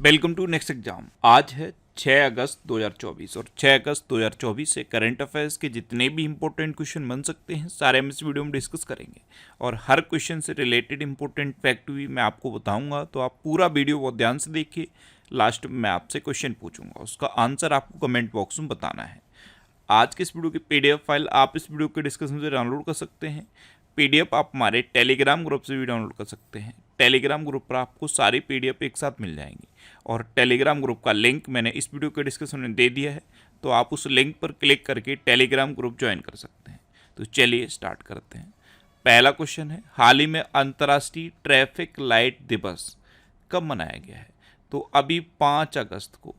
Welcome to next exam. आज है 6 अगस्त 2024 और 6 अगस्त 2024 से करंट अफेयर्स के जितने भी इंपॉर्टेंट क्वेश्चन बन सकते हैं सारे हम इस वीडियो में डिस्कस करेंगे और हर क्वेश्चन से रिलेटेड इंपॉर्टेंट फैक्ट भी मैं आपको बताऊंगा, तो आप पूरा वीडियो बहुत ध्यान से देखिए। लास्ट में मैं आपसे क्वेश्चन पूछूंगा, उसका आंसर आपको कमेंट बॉक्स में बताना है। आज के इस वीडियो की पीडीएफ फाइल आप इस वीडियो के डिस्कशन से डाउनलोड कर सकते हैं। पीडीएफ आप हमारे टेलीग्राम ग्रुप से भी डाउनलोड कर सकते हैं। टेलीग्राम ग्रुप पर आपको सारी पीडीएफ एक साथ मिल जाएंगी और टेलीग्राम ग्रुप का लिंक मैंने इस वीडियो के डिस्क्रिप्शन में दे दिया है, तो आप उस लिंक पर क्लिक करके टेलीग्राम ग्रुप ज्वाइन कर सकते हैं। तो चलिए स्टार्ट करते हैं। पहला क्वेश्चन है, हाल ही में अंतर्राष्ट्रीय ट्रैफिक लाइट दिवस कब मनाया गया है? तो अभी 5 अगस्त को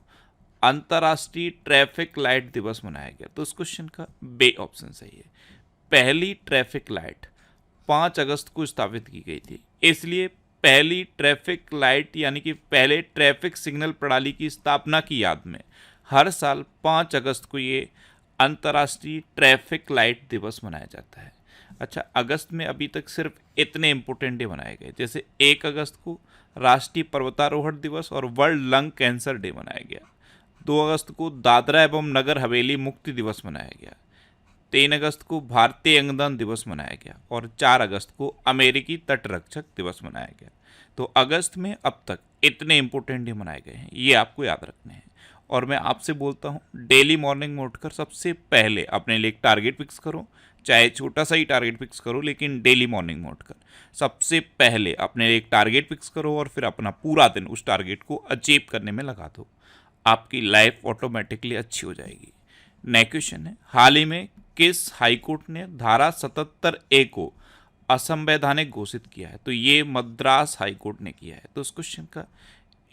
अंतर्राष्ट्रीय ट्रैफिक लाइट दिवस मनाया गया। तो इस क्वेश्चन का बे ऑप्शन सही है। पहली ट्रैफिक लाइट 5 अगस्त को स्थापित की गई थी, इसलिए पहली ट्रैफिक लाइट यानी कि पहले ट्रैफिक सिग्नल प्रणाली की स्थापना की याद में हर साल 5 अगस्त को ये अंतर्राष्ट्रीय ट्रैफिक लाइट दिवस मनाया जाता है। अच्छा, अगस्त में अभी तक सिर्फ इतने इंपॉर्टेंट डे मनाए गए, जैसे 1 अगस्त को राष्ट्रीय पर्वतारोहण दिवस और वर्ल्ड लंग कैंसर डे मनाया गया। 2 अगस्त को दादरा एवं नगर हवेली मुक्ति दिवस मनाया गया। 3 अगस्त को भारतीय अंगदान दिवस मनाया गया और 4 अगस्त को अमेरिकी तटरक्षक दिवस मनाया गया। तो अगस्त में अब तक इतने इंपॉर्टेंट डे मनाए गए हैं, ये आपको याद रखने हैं। और मैं आपसे बोलता हूँ, डेली मॉर्निंग में उठकर सबसे पहले अपने लिए एक टारगेट फिक्स करो, चाहे छोटा सा ही टारगेट फिक्स करो, लेकिन डेली मॉर्निंग में उठकर सबसे पहले अपने लिए एक टारगेट फिक्स करो और फिर अपना पूरा दिन उस टारगेट को अचीव करने में लगा दो। आपकी लाइफ ऑटोमेटिकली अच्छी हो जाएगी। नेक्स्ट क्वेश्चन है, हाल ही में किस हाईकोर्ट ने धारा 77A को असंवैधानिक घोषित किया है? तो ये मद्रास हाईकोर्ट ने किया है। तो इस क्वेश्चन का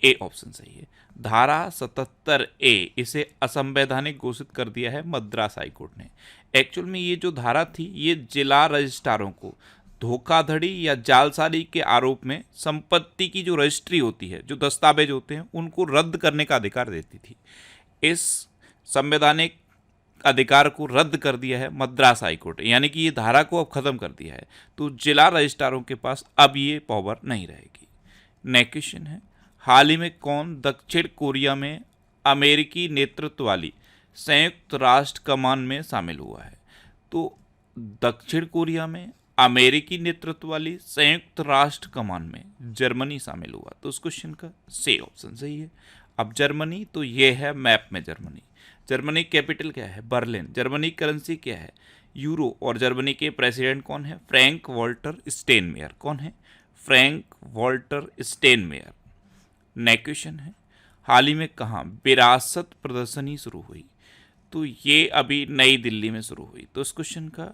ए ऑप्शन सही है। धारा 77A इसे असंवैधानिक घोषित कर दिया है मद्रास हाईकोर्ट ने। एक्चुअल में ये जो धारा थी, ये जिला रजिस्ट्रारों को धोखाधड़ी या जालसाजी के आरोप में संपत्ति की जो रजिस्ट्री होती है, जो दस्तावेज होते हैं, उनको रद्द करने का अधिकार देती थी। इस संवैधानिक अधिकार को रद्द कर दिया है मद्रास हाईकोर्ट, यानी कि ये धारा को अब खत्म कर दिया है। तो जिला रजिस्ट्रारों के पास अब ये पावर नहीं रहेगी। नेक्स्ट क्वेश्चन है, हाल ही में कौन दक्षिण कोरिया में अमेरिकी नेतृत्व वाली संयुक्त राष्ट्र कमान में शामिल हुआ है? तो दक्षिण कोरिया में अमेरिकी नेतृत्व वाली संयुक्त राष्ट्र कमान में जर्मनी शामिल हुआ। तो उस क्वेश्चन का सी ऑप्शन सही है। अब जर्मनी, तो ये है मैप में जर्मनी। जर्मनी कैपिटल क्या है? बर्लिन। जर्मनी करेंसी क्या है? यूरो। और जर्मनी के प्रेसिडेंट कौन है? Frank Walter Steinmeier. कौन है? Frank Walter Steinmeier. Next question है, हाल ही में कहाँ विरासत प्रदर्शनी शुरू हुई? तो ये अभी नई दिल्ली में शुरू हुई। तो इस क्वेश्चन का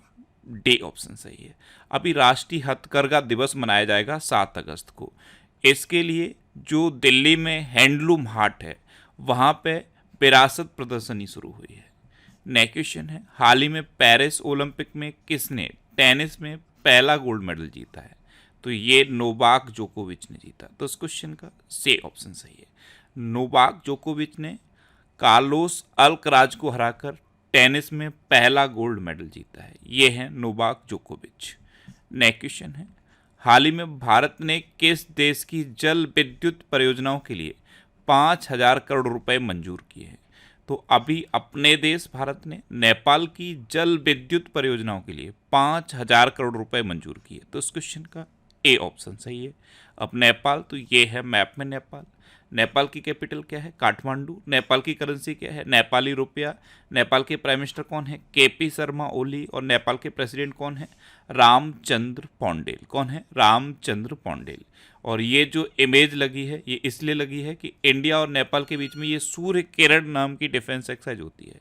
डी ऑप्शन सही है। अभी राष्ट्रीय हथकरघा दिवस मनाया जाएगा 7 अगस्त को। इसके लिए जो दिल्ली में हैंडलूम हाट है, वहाँ पे विरासत प्रदर्शनी शुरू हुई है। नेक्स्ट क्वेश्चन है, हाल ही में पेरिस ओलंपिक में किसने टेनिस में पहला गोल्ड मेडल जीता है? तो ये नोवाक जोकोविच ने जीता। तो इस क्वेश्चन का सी ऑप्शन सही है। नोवाक जोकोविच ने कार्लोस अल्कराज को हराकर टेनिस में पहला गोल्ड मेडल जीता है। ये है नोवाक जोकोविच। नेक्स्ट क्वेश्चन है, हाल ही में भारत ने किस देश की जल विद्युत परियोजनाओं के लिए 5,000 करोड़ रुपए मंजूर किए हैं? तो अभी अपने देश भारत ने नेपाल की जल विद्युत परियोजनाओं के लिए 5,000 करोड़ रुपए मंजूर किए। तो इस क्वेश्चन का ए ऑप्शन सही है। अब नेपाल, तो ये है मैप में नेपाल। नेपाल की कैपिटल क्या है? काठमांडू। नेपाल की करेंसी क्या है? नेपाली रुपया। नेपाल के प्राइम मिनिस्टर कौन है? केपी शर्मा ओली। और नेपाल के प्रेसिडेंट कौन है? रामचंद्र पौंडेल। कौन है? रामचंद्र पौंडेल। और ये जो इमेज लगी है, ये इसलिए लगी है कि इंडिया और नेपाल के बीच में ये सूर्य किरण नाम की डिफेंस एक्सरसाइज होती है।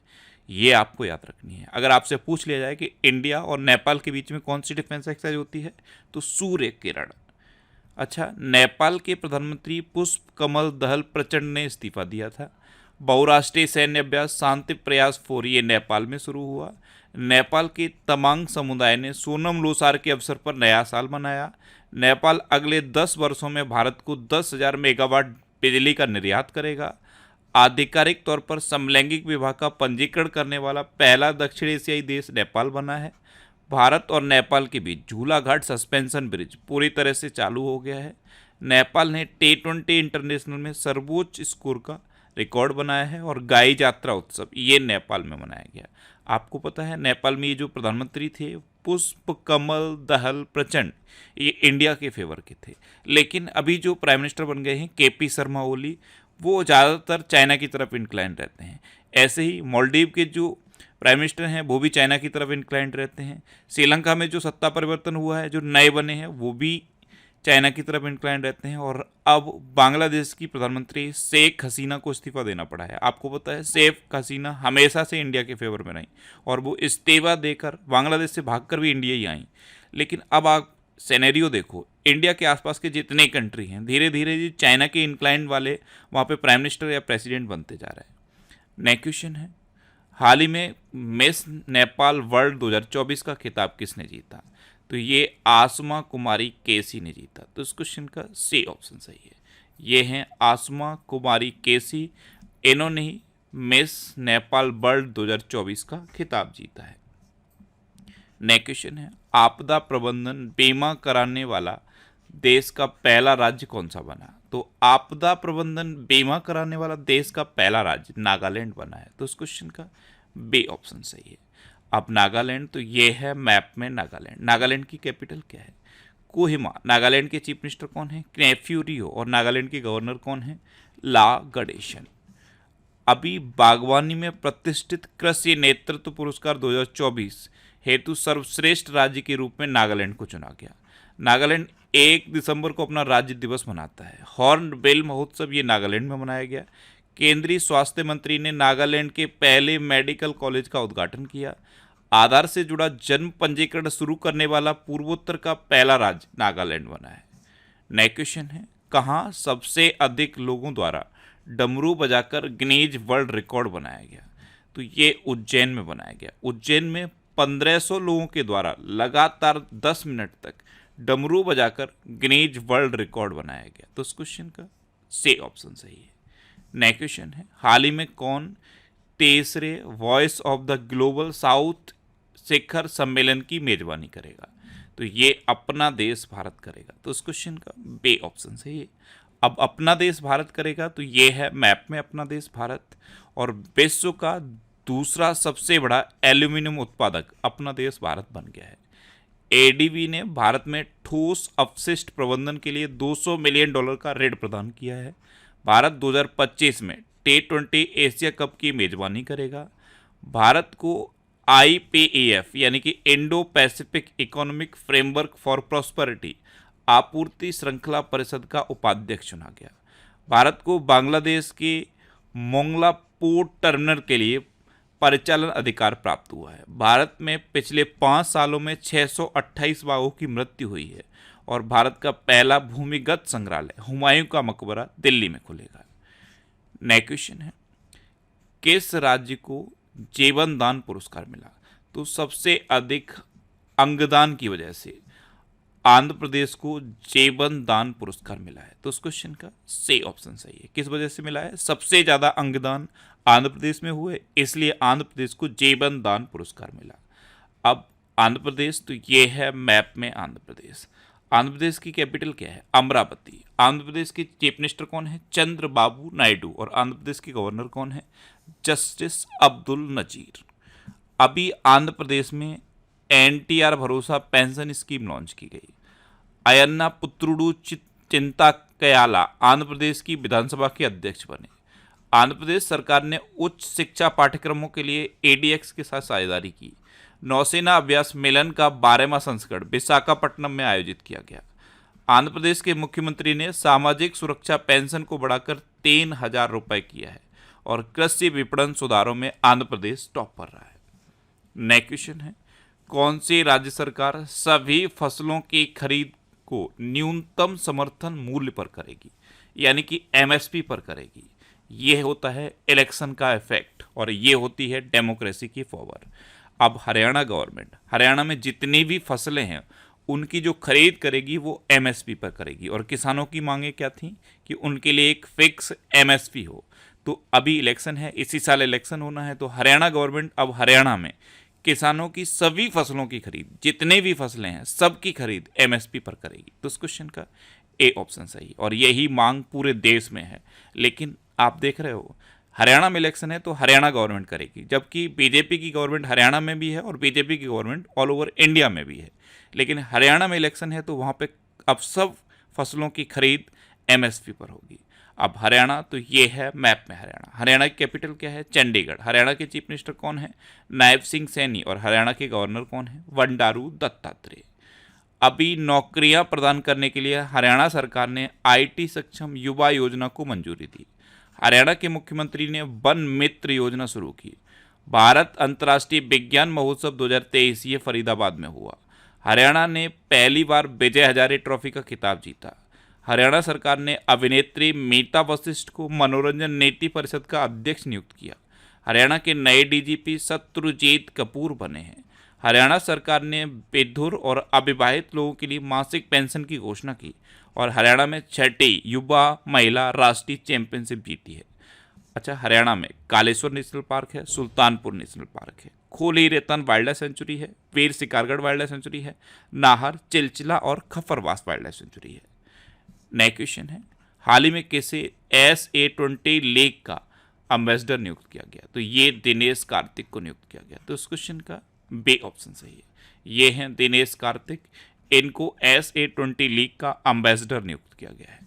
ये आपको याद रखनी है। अगर आपसे पूछ लिया जाए कि इंडिया और नेपाल के बीच में कौन सी डिफेंस एक्सरसाइज होती है, तो सूर्य किरण। अच्छा, नेपाल के प्रधानमंत्री पुष्प कमल दहल प्रचंड ने इस्तीफा दिया था। बहुराष्ट्रीय सैन्य अभ्यास शांति प्रयास 4 ये नेपाल में शुरू हुआ। नेपाल के तमांग समुदाय ने सोनम लोसार के अवसर पर नया साल मनाया। नेपाल अगले 10 वर्षों में भारत को 10,000 मेगावाट बिजली का निर्यात करेगा। आधिकारिक तौर पर समलैंगिक विवाह का पंजीकरण करने वाला पहला दक्षिण एशियाई देश नेपाल बना है। भारत और नेपाल के बीच झूला घाट सस्पेंशन ब्रिज पूरी तरह से चालू हो गया है। नेपाल ने T20 इंटरनेशनल में सर्वोच्च स्कोर का रिकॉर्ड बनाया है और गाई यात्रा उत्सव ये नेपाल में मनाया गया। आपको पता है नेपाल में ये जो प्रधानमंत्री थे पुष्प कमल दहल प्रचंड, ये इंडिया के फेवर के थे, लेकिन अभी जो प्राइम मिनिस्टर बन गए हैं KP शर्मा ओली, वो ज़्यादातर चाइना की तरफ इंक्लाइन रहते हैं। ऐसे ही मालदीव के जो प्राइम मिनिस्टर हैं वो भी चाइना की तरफ इंक्लाइंड रहते हैं। श्रीलंका में जो सत्ता परिवर्तन हुआ है, जो नए बने हैं, वो भी चाइना की तरफ इंक्लाइंड रहते हैं। और अब बांग्लादेश की प्रधानमंत्री शेख हसीना को इस्तीफा देना पड़ा है। आपको पता है शेख हसीना हमेशा से इंडिया के फेवर में रही और वो इस्तीफा देकर बांग्लादेश से भागकर भी इंडिया ही आई। लेकिन अब आप सिनेरियो देखो, इंडिया के आसपास के जितने कंट्री हैं धीरे धीरे जी चाइना के इंक्लाइंड वाले वहाँ पे प्राइम मिनिस्टर या प्रेसिडेंट बनते जा रहे हैं। नेक्स्ट क्वेश्चन है, हाल ही में मिस नेपाल वर्ल्ड 2024 का खिताब किसने जीता? तो ये आसमा कुमारी केसी ने जीता। तो इस क्वेश्चन का सी ऑप्शन सही है। ये हैं आसमा कुमारी केसी, इन्होंने ही मिस नेपाल वर्ल्ड 2024 का खिताब जीता है। नेक्स्ट क्वेश्चन है, आपदा प्रबंधन बीमा कराने वाला देश का पहला राज्य कौन सा बना? तो आपदा प्रबंधन बीमा कराने वाला देश का पहला राज्य नागालैंड बना है। तो इस क्वेश्चन का बी ऑप्शन सही है। अब नागालैंड, तो ये है मैप में नागालैंड। नागालैंड की कैपिटल क्या है? कोहिमा। नागालैंड के चीफ मिनिस्टर कौन है? नेफ्यू रियो। और नागालैंड के गवर्नर कौन है? ला गणेशन। अभी बागवानी में प्रतिष्ठित कृषि नेतृत्व पुरस्कार 2024 हेतु सर्वश्रेष्ठ राज्य के रूप में नागालैंड को चुना गया। नागालैंड 1 दिसंबर को अपना राज्य दिवस मनाता है। हॉर्नबिल महोत्सव ये नागालैंड में मनाया गया। केंद्रीय स्वास्थ्य मंत्री ने नागालैंड के पहले मेडिकल कॉलेज का उद्घाटन किया। आधार से जुड़ा जन्म पंजीकरण शुरू करने वाला पूर्वोत्तर का पहला राज्य नागालैंड बना है। नेक्स्ट क्वेश्चन है, कहाँ सबसे अधिक लोगों द्वारा डमरू बजाकर गिनीज वर्ल्ड रिकॉर्ड बनाया गया? तो ये उज्जैन में बनाया गया। उज्जैन में 1500 लोगों के द्वारा लगातार 10 मिनट तक डमरू बजाकर गिनीज वर्ल्ड रिकॉर्ड बनाया गया। तो इस क्वेश्चन का सी ऑप्शन सही है। नेक्स्ट क्वेश्चन है, हाल ही में कौन तीसरे voice of the global south शिखर सम्मेलन की मेजबानी करेगा? तो ये अपना देश भारत करेगा। तो इस क्वेश्चन का बी ऑप्शन सही है। अब अपना देश भारत करेगा, तो ये है मैप में अपना देश भारत। और विश्व का दूसरा सबसे बड़ा एल्यूमिनियम उत्पादक अपना देश भारत बन गया है। एडीबी ने भारत में ठोस अपशिष्ट प्रबंधन के लिए $200 मिलियन का ऋण प्रदान किया है। भारत 2025 में T20 एशिया कप की मेजबानी करेगा। भारत को IPEF यानी कि Indo Pacific economic framework for prosperity आपूर्ति श्रृंखला परिषद का उपाध्यक्ष चुना गया। भारत को बांग्लादेश के मोंगला पोर्ट टर्मिनल के लिए परिचालन अधिकार प्राप्त हुआ है। भारत में पिछले 5 सालों में 628 बाघों की मृत्यु हुई है। और भारत का पहला भूमिगत संग्रहालय हुमायूं का मकबरा दिल्ली में खुलेगा। नेक्स्ट क्वेश्चन है, किस राज्य को जीवन दान पुरस्कार मिला? तो सबसे अधिक अंगदान की वजह से आंध्र प्रदेश को जीवन दान पुरस्कार मिला है। तो उस क्वेश्चन का सी ऑप्शन सही है। किस वजह से मिला है? सबसे ज्यादा अंगदान आंध्र प्रदेश में हुए, इसलिए आंध्र प्रदेश को जीवन दान पुरस्कार मिला। अब आंध्र प्रदेश, तो ये है मैप में आंध्र प्रदेश। आंध्र प्रदेश की कैपिटल क्या है? अमरावती। आंध्र प्रदेश के चीफ मिनिस्टर कौन है? चंद्रबाबू नायडू। और आंध्र प्रदेश के गवर्नर कौन है? जस्टिस अब्दुल नजीर। अभी आंध्र प्रदेश में NTR भरोसा पेंशन स्कीम लॉन्च की गई। अयन्ना पुत्रुडू चिंता कयाला आंध्र प्रदेश की विधानसभा के अध्यक्ष बने। आंध्र प्रदेश सरकार ने उच्च शिक्षा पाठ्यक्रमों के लिए ADX के साथ साझेदारी की। नौसेना अभ्यास मिलन का 12वां संस्करण विशाखापट्टनम में आयोजित किया गया। आंध्र प्रदेश के मुख्यमंत्री ने सामाजिक सुरक्षा पेंशन को बढ़ाकर 3000 रुपये किया है। और कृषि विपणन सुधारों में आंध्र प्रदेश टॉप पर रहा है। नेक्स्ट क्वेश्चन है, कौन सी राज्य सरकार सभी फसलों की खरीद को न्यूनतम समर्थन मूल्य पर करेगी, यानी कि MSP पर करेगी? ये होता है इलेक्शन का इफेक्ट और ये होती है डेमोक्रेसी की पावर। अब हरियाणा गवर्नमेंट, हरियाणा में जितनी भी फसलें हैं उनकी जो खरीद करेगी वो MSP पर करेगी। और किसानों की मांगे क्या थी कि उनके लिए एक फिक्स MSP हो। तो अभी इलेक्शन है, इसी साल इलेक्शन होना है, तो हरियाणा गवर्नमेंट अब हरियाणा में किसानों की सभी फसलों की खरीद, जितने भी फसलें हैं सबकी खरीद एमएसपी पर करेगी। तो इस क्वेश्चन का ए ऑप्शन सही, और यही मांग पूरे देश में है। लेकिन आप देख रहे हो हरियाणा में इलेक्शन है तो हरियाणा गवर्नमेंट करेगी, जबकि बीजेपी की गवर्नमेंट हरियाणा में भी है और बीजेपी की गवर्नमेंट ऑल ओवर इंडिया में भी है। लेकिन हरियाणा में इलेक्शन है तो वहाँ पे अब सब फसलों की खरीद एमएसपी पर होगी। अब हरियाणा, तो ये है मैप में हरियाणा। हरियाणा की कैपिटल क्या है? चंडीगढ़। हरियाणा के चीफ मिनिस्टर कौन है? नायब सिंह सैनी। और हरियाणा के गवर्नर कौन है? बंडारू दत्तात्रेय। अभी नौकरियां प्रदान करने के लिए हरियाणा सरकार ने आईटी सक्षम युवा योजना को मंजूरी दी। हरियाणा के मुख्यमंत्री ने वन मित्र योजना शुरू की। भारत अंतर्राष्ट्रीय विज्ञान महोत्सव 2023 ये फरीदाबाद में हुआ। हरियाणा ने पहली बार विजय हजारे ट्रॉफी का खिताब जीता। हरियाणा सरकार ने अभिनेत्री मीता वशिष्ठ को मनोरंजन नीति परिषद का अध्यक्ष नियुक्त किया। हरियाणा के नए डीजीपी शत्रुजीत कपूर बने हैं। हरियाणा सरकार ने विधुर और अविवाहित लोगों के लिए मासिक पेंशन की घोषणा की। और हरियाणा में छठी युवा महिला राष्ट्रीय चैंपियनशिप जीती है। अच्छा, हरियाणा में कालेश्वर नेशनल पार्क है, सुल्तानपुर नेशनल पार्क है, खोली रेतन वाइल्ड लाइफ सेंचुरी है, वीर शिकारगढ़ वाइल्ड लाइफ सेंचुरी है, नाहर, चिलचिला और खफरवास वाइल्ड लाइफ सेंचुरी है। नया क्वेश्चन है, हाल ही में किसे SA20 लीग का एम्बेसडर नियुक्त किया गया? तो ये दिनेश कार्तिक को नियुक्त किया गया। तो इस क्वेश्चन का बी ऑप्शन सही है। ये हैं दिनेश कार्तिक, इनको SA20 लीग का एम्बेसडर नियुक्त किया गया है।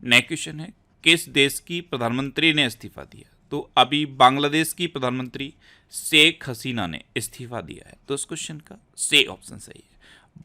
नया क्वेश्चन है, किस देश की प्रधानमंत्री ने इस्तीफा दिया? तो अभी बांग्लादेश की प्रधानमंत्री शेख हसीना ने इस्तीफा दिया है। तो इस क्वेश्चन का सी ऑप्शन सही है।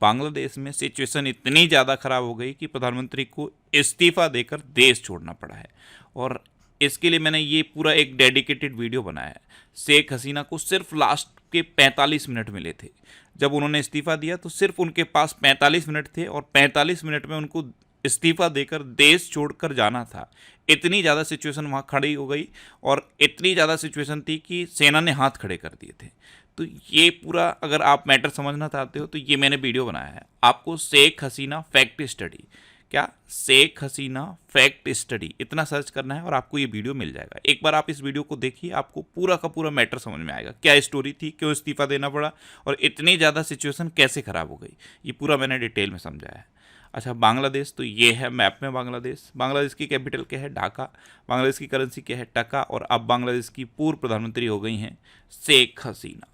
बांग्लादेश में सिचुएशन इतनी ज़्यादा खराब हो गई कि प्रधानमंत्री को इस्तीफा देकर देश छोड़ना पड़ा है। और इसके लिए मैंने ये पूरा एक डेडिकेटेड वीडियो बनाया है। शेख हसीना को सिर्फ लास्ट के 45 मिनट मिले थे। जब उन्होंने इस्तीफा दिया तो सिर्फ उनके पास 45 मिनट थे और 45 मिनट में उनको इस्तीफा देकर देश छोड़कर जाना था। इतनी ज़्यादा सिचुएशन वहाँ खड़ी हो गई और इतनी ज़्यादा सिचुएशन थी कि सेना ने हाथ खड़े कर दिए थे। तो ये पूरा अगर आप मैटर समझना चाहते हो तो ये मैंने वीडियो बनाया है। आपको शेख हसीना फैक्ट स्टडी, क्या शेख हसीना फैक्ट स्टडी इतना सर्च करना है और आपको ये वीडियो मिल जाएगा। एक बार आप इस वीडियो को देखिए, आपको पूरा का पूरा मैटर समझ में आएगा। क्या स्टोरी थी, क्यों इस्तीफा देना पड़ा और इतनी ज़्यादा सिचुएशन कैसे ख़राब हो गई, ये पूरा मैंने डिटेल में समझाया है। अच्छा, बांग्लादेश, तो ये है मैप में बांग्लादेश। बांग्लादेश की कैपिटल क्या है? ढाका। बांग्लादेश की करेंसी क्या है? टका। और अब बांग्लादेश की पूर्व प्रधानमंत्री हो गई हैं शेख हसीना।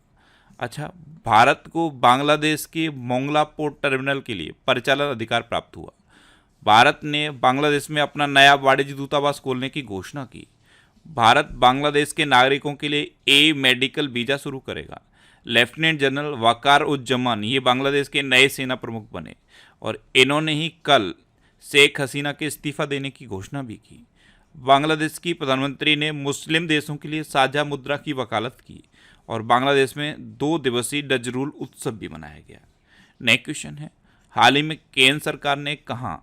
अच्छा, भारत को बांग्लादेश के मोंगला पोर्ट टर्मिनल के लिए परिचालन अधिकार प्राप्त हुआ। भारत ने बांग्लादेश में अपना नया वाणिज्य दूतावास खोलने की घोषणा की। भारत बांग्लादेश के नागरिकों के लिए मेडिकल वीज़ा शुरू करेगा। लेफ्टिनेंट जनरल वकार उज्जमान ये बांग्लादेश के नए सेना प्रमुख बने और इन्होंने ही कल शेख हसीना के इस्तीफा देने की घोषणा भी की। बांग्लादेश की प्रधानमंत्री ने मुस्लिम देशों के लिए साझा मुद्रा की वकालत की और बांग्लादेश में 2 दिवसीय नजरुल उत्सव भी मनाया गया। नेक्स्ट क्वेश्चन है, हाल ही में केंद्र सरकार ने कहाँ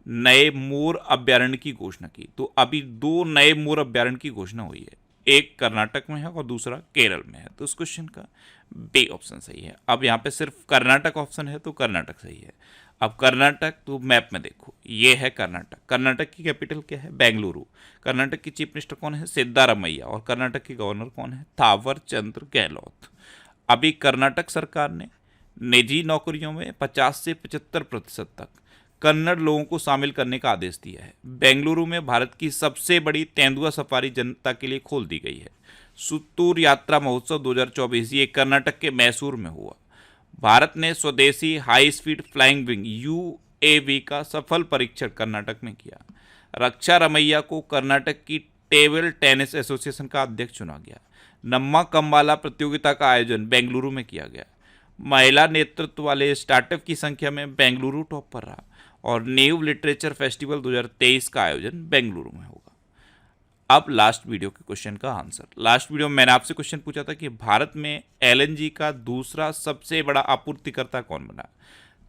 नए मोर अभ्यारण्य की घोषणा की? तो अभी 2 नए मोर अभ्यारण्य की घोषणा हुई है। एक कर्नाटक में है और दूसरा केरल में है। तो इस क्वेश्चन का बी ऑप्शन सही है। अब यहाँ पे सिर्फ कर्नाटक ऑप्शन है तो कर्नाटक सही है। अब कर्नाटक, तो मैप में देखो, ये है कर्नाटक। कर्नाटक की कैपिटल क्या है? बेंगलुरु। कर्नाटक की चीफ मिनिस्टर कौन है? सिद्धारमैया। और कर्नाटक के गवर्नर कौन है? थावर चंद्र गहलोत। अभी कर्नाटक सरकार ने निजी नौकरियों में 50 से 75% तक कन्नड़ लोगों को शामिल करने का आदेश दिया है। बेंगलुरु में भारत की सबसे बड़ी तेंदुआ सफारी जनता के लिए खोल दी गई है। सुत्तूर यात्रा महोत्सव 2024 ये कर्नाटक के मैसूर में हुआ। भारत ने स्वदेशी high speed flying wing UAV का सफल परीक्षण कर्नाटक में किया। रक्षा रमैया को कर्नाटक की टेबल टेनिस एसोसिएशन का अध्यक्ष चुना गया। नम्मा कम्बाला प्रतियोगिता का आयोजन बेंगलुरु में किया गया। महिला नेतृत्व वाले स्टार्टअप की संख्या में बेंगलुरु टॉप पर रहा और न्यू लिटरेचर फेस्टिवल 2023 का आयोजन बेंगलुरु में होगा। अब लास्ट वीडियो के क्वेश्चन का आंसर। लास्ट वीडियो में मैंने आपसे क्वेश्चन पूछा था कि भारत में LNG का दूसरा सबसे बड़ा आपूर्तिकर्ता कौन बना?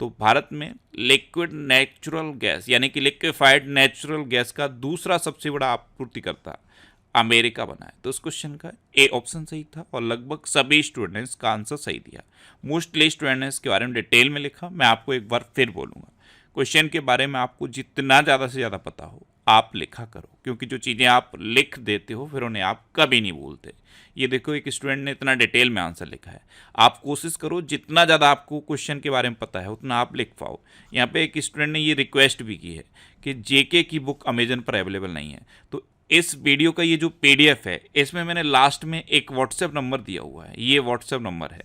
तो भारत में लिक्विड नेचुरल गैस यानी कि लिक्विफाइड नेचुरल गैस का दूसरा सबसे बड़ा आपूर्तिकर्ता अमेरिका बना है। तो इस क्वेश्चन का ए ऑप्शन सही था और लगभग सभी स्टूडेंट्स का आंसर सही दिया। मोस्टली स्टूडेंट्स के बारे में डिटेल में लिखा। मैं आपको एक बार फिर बोलूँगा, क्वेश्चन के बारे में आपको जितना ज़्यादा से ज़्यादा पता हो आप लिखा करो, क्योंकि जो चीज़ें आप लिख देते हो फिर उन्हें आप कभी नहीं भूलते। ये देखो, एक स्टूडेंट ने इतना डिटेल में आंसर लिखा है। आप कोशिश करो जितना ज़्यादा आपको क्वेश्चन के बारे में पता है उतना आप लिख पाओ। यहाँ पे एक स्टूडेंट ने ये रिक्वेस्ट भी की है कि जेके की बुक अमेजन पर अवेलेबल नहीं है, तो इस वीडियो का ये जो PDF है इसमें मैंने लास्ट में एक व्हाट्सएप नंबर दिया हुआ है, ये व्हाट्सएप नंबर है।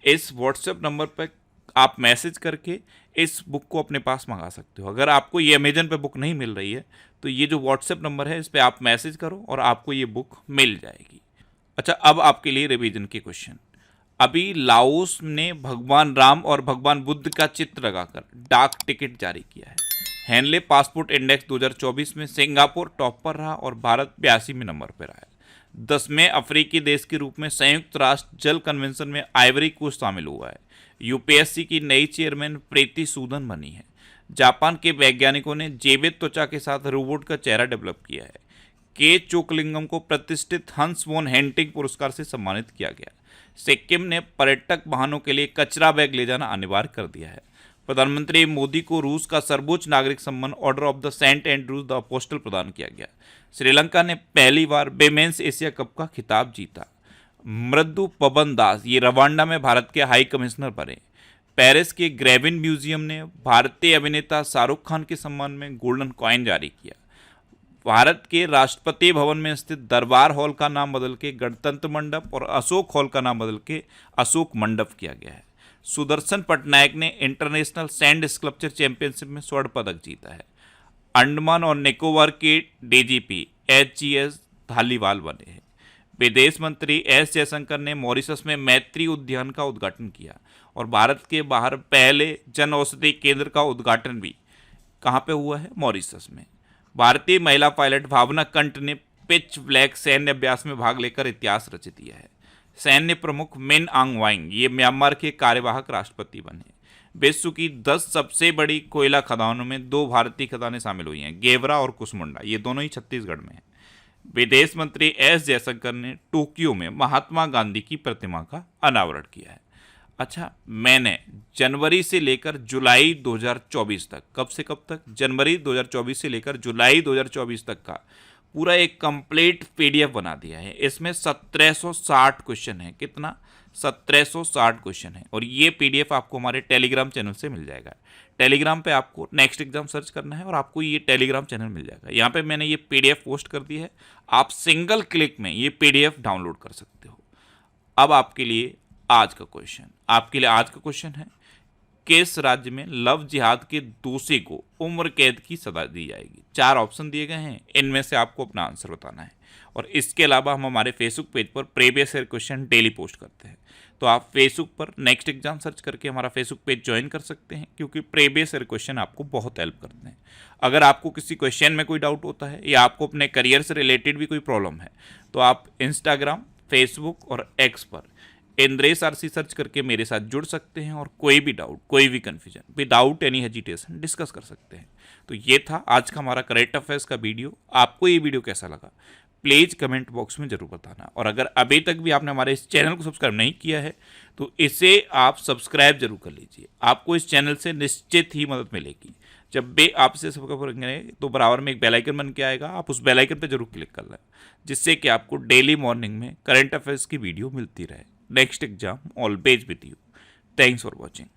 इस व्हाट्सएप नंबर पर आप मैसेज करके इस बुक को अपने पास मंगा सकते हो। अगर आपको ये अमेजन पे बुक नहीं मिल रही है तो ये जो व्हाट्सएप नंबर है इस पर आप मैसेज करो और आपको ये बुक मिल जाएगी। अच्छा, अब आपके लिए रिवीजन के क्वेश्चन। अभी लाओस ने भगवान राम और भगवान बुद्ध का चित्र लगाकर डाक टिकट जारी किया है। हेनले पासपोर्ट इंडेक्स 2024 में सिंगापुर टॉप पर रहा और भारत 82वें नंबर पर रहा है। 10वें अफ्रीकी देश के रूप में संयुक्त राष्ट्र जल कन्वेंशन में आइवरी कोस्ट शामिल हुआ है। यूपीएससी की नई चेयरमैन प्रीति सूदन बनी है। जापान के वैज्ञानिकों ने जैविक त्वचा के साथ रोबोट का चेहरा डेवलप किया है। के चोकलिंगम को प्रतिष्ठित हंस वॉन हेंटिंग पुरस्कार से सम्मानित किया गया। सिक्किम ने पर्यटक वाहनों के लिए कचरा बैग ले जाना अनिवार्य कर दिया है। प्रधानमंत्री मोदी को रूस का सर्वोच्च नागरिक सम्मान Order of the Saint Andrews the Apostle प्रदान किया गया। श्रीलंका ने पहली बार विमेंस एशिया कप का खिताब जीता। मृदु पवन दास ये रवांडा में भारत के हाई कमिश्नर बने। पेरिस के ग्रेविन म्यूजियम ने भारतीय अभिनेता शाहरुख खान के सम्मान में गोल्डन कॉइन जारी किया। भारत के राष्ट्रपति भवन में स्थित दरबार हॉल का नाम बदल के गणतंत्र मंडप और अशोक हॉल का नाम बदल के अशोक मंडप किया गया है। सुदर्शन पटनायक ने इंटरनेशनल सैंड स्कल्पचर चैंपियनशिप में स्वर्ण पदक जीता है। अंडमान और निकोबार के DGP HGS धालीवाल बने हैं। विदेश मंत्री S जयशंकर ने मॉरिशस में मैत्री उद्यान का उद्घाटन किया और भारत के बाहर पहले जन औषधि केंद्र का उद्घाटन भी कहाँ पे हुआ है? मॉरिशस में। भारतीय महिला पायलट भावना कंठ ने पिच ब्लैक सैन्य अभ्यास में भाग लेकर इतिहास रच दिया है। सैन्य प्रमुख मिन आंग वाइंग ये म्यांमार के कार्यवाहक राष्ट्रपति बने। विश्व की 10 सबसे बड़ी कोयला खदानों में 2 भारतीय खदानें शामिल हुई हैं, गेवरा और कुसमुंडा, ये दोनों ही छत्तीसगढ़ में हैं। विदेश मंत्री S जयशंकर ने टोक्यो में महात्मा गांधी की प्रतिमा का अनावरण किया है। अच्छा, मैंने जनवरी से लेकर जुलाई 2024 तक, कब से कब तक? जनवरी 2024 से लेकर जुलाई 2024 तक का पूरा एक कंप्लीट PDF बना दिया है। इसमें 1760 क्वेश्चन है। कितना? 1760 क्वेश्चन है। और ये PDF आपको हमारे टेलीग्राम चैनल से मिल जाएगा। टेलीग्राम पे आपको नेक्स्ट एग्जाम सर्च करना है और आपको ये टेलीग्राम चैनल मिल जाएगा। यहाँ पे मैंने ये PDF पोस्ट कर दी है, आप सिंगल क्लिक में ये PDF डाउनलोड कर सकते हो। अब आपके लिए आज का क्वेश्चन है, किस राज्य में लव जिहाद के दोषी को उम्र कैद की सजा दी जाएगी? 4 ऑप्शन दिए गए हैं, इनमें से आपको अपना आंसर बताना है। और इसके अलावा हम हमारे फेसबुक पेज पर previous year question daily post करते हैं, तो आप फेसबुक पर नेक्स्ट एग्जाम सर्च करके हमारा फेसबुक पेज ज्वाइन कर सकते हैं, क्योंकि प्रीवियस ईयर क्वेश्चन आपको बहुत हेल्प करते हैं। अगर आपको किसी क्वेश्चन में कोई डाउट होता है या आपको अपने करियर से रिलेटेड भी कोई प्रॉब्लम है तो आप इंस्टाग्राम, फेसबुक और X पर इंद्रेश RC सर्च करके मेरे साथ जुड़ सकते हैं और कोई भी डाउट, कोई भी confusion without any hesitation discuss कर सकते हैं। तो ये था आज का हमारा करंट अफेयर्स का वीडियो। आपको ये वीडियो कैसा लगा प्लीज़ कमेंट बॉक्स में ज़रूर बताना। और अगर अभी तक भी आपने हमारे इस चैनल को सब्सक्राइब नहीं किया है तो इसे आप सब्सक्राइब जरूर कर लीजिए। आपको इस चैनल से निश्चित ही मदद मिलेगी। जब भी आप इसे सब्सक्राइब करेंगे तो बराबर में एक बेल आइकन बन के आएगा, आप उस बेल आइकन पर जरूर क्लिक कर लें, जिससे कि आपको डेली मॉर्निंग में करंट अफेयर्स की वीडियो मिलती रहे। Next exam always with you. Thanks for watching.